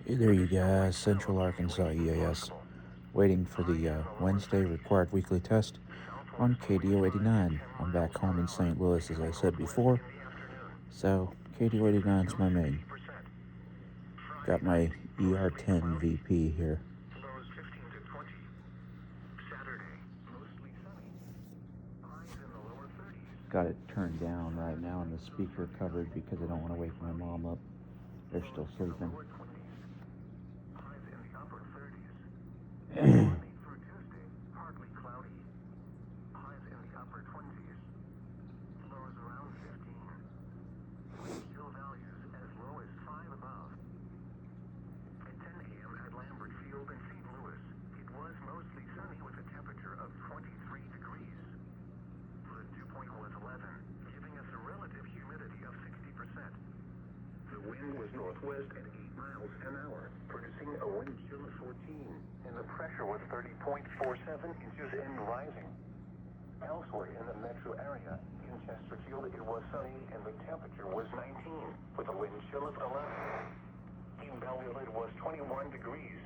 Hey there, you guys. Central Arkansas EAS. Waiting for the Wednesday required weekly test on KDO 89. I'm back home in St. Louis, as I said before. So, KDO 89 is my main. Got my ER10 VP here. Got it turned down right now and the speaker covered because I don't want to wake my mom up. They're still sleeping. Northwest at 8 miles an hour, producing a wind chill of 14, and the pressure was 30.47 inches and rising. Elsewhere in the metro area, in Chesterfield, it was sunny and the temperature was 19, with a wind chill of 11. In Belleville, it was 21 degrees.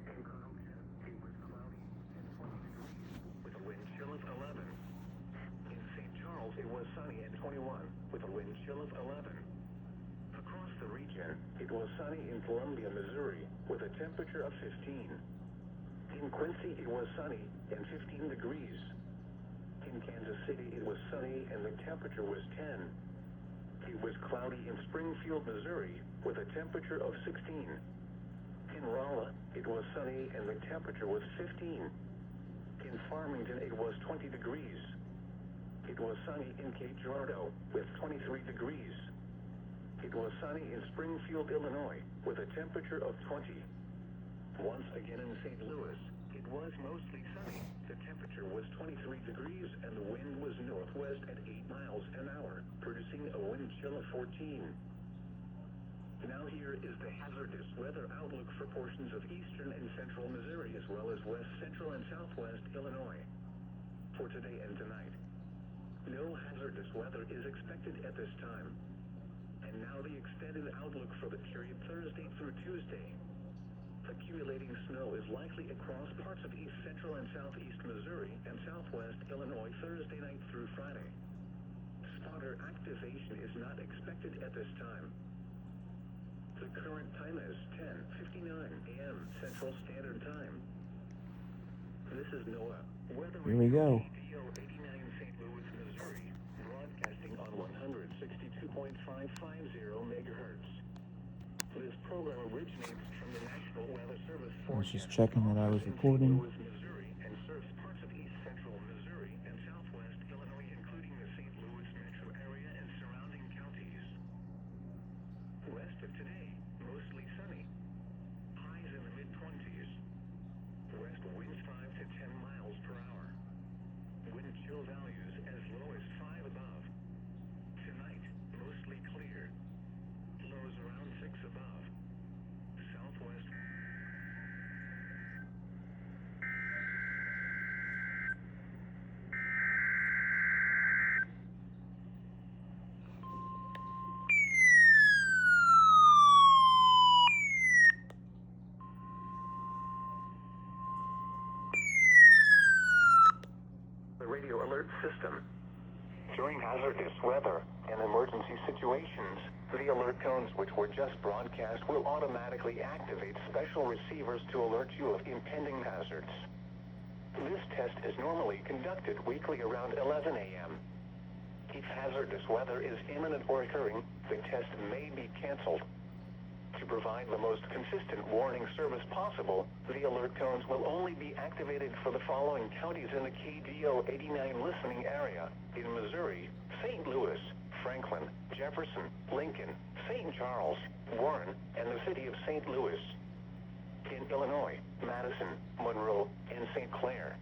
In Carlton, it was cloudy and 20 degrees, with a wind chill of 11. In St. Charles, it was sunny and 21, with a wind chill of 11. Across the region, it was sunny in Columbia, Missouri, with a temperature of 15. In Quincy, it was sunny and 15 degrees. In Kansas City, it was sunny and the temperature was 10. It was cloudy in Springfield, Missouri, with a temperature of 16. In Rolla, it was sunny and the temperature was 15. In Farmington, it was 20 degrees. It was sunny in Cape Girardeau, with 23 degrees. It was sunny in Springfield, Illinois, with a temperature of 20. Once again in St. Louis, it was mostly sunny. The temperature was 23 degrees and the wind was northwest at 8 miles an hour, producing a wind chill of 14. Now here is the hazardous weather outlook for portions of eastern and central Missouri as well as west central and southwest Illinois. For today and tonight, no hazardous weather is expected at this time. And now the extended outlook for the period Thursday through Tuesday. Accumulating snow is likely across parts of east central and southeast Missouri and southwest Illinois Thursday night through Friday. Spotter activation is not expected at this time. The current time is 10:59 a.m. Central Standard Time. This is Noah. Here we go. KDO 89 St. Louis, Missouri, broadcasting on 162.550 megahertz. This program originates from the National Weather Service I was just forecast checking that I was in St. recording. Louis, Missouri, and serves parts of east central Missouri and southwest Illinois, including the St. Louis metro area and surrounding counties. West of today, mostly sunny. Highs in the mid-20s. West winds 5 to 10 miles per hour. Wind chill values as low as 5 above. Tonight, mostly clear. Lows around 6 above. Southwest. The radio alert system. During hazardous weather and emergency situations, the alert tones which were just broadcast will automatically activate special receivers to alert you of impending hazards. This test is normally conducted weekly around 11 a.m. If hazardous weather is imminent or occurring, the test may be canceled. To provide the most consistent warning service possible, the alert tones will only be activated for the following counties in the KDO 89 listening area: in Missouri, St. Louis, Franklin, Jefferson, Lincoln, St. Charles, Warren, and the city of St. Louis. In Illinois, Madison, Monroe, and St. Clair.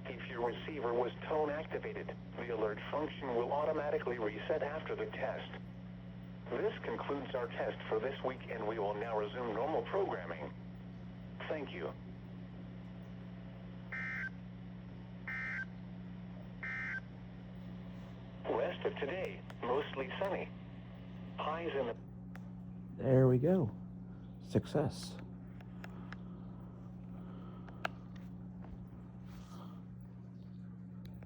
If your receiver was tone activated, the alert function will automatically reset after the test. This concludes our test for this week, and we will now resume normal programming. Thank you. West of today, mostly sunny. Highs in the... There we go. Success.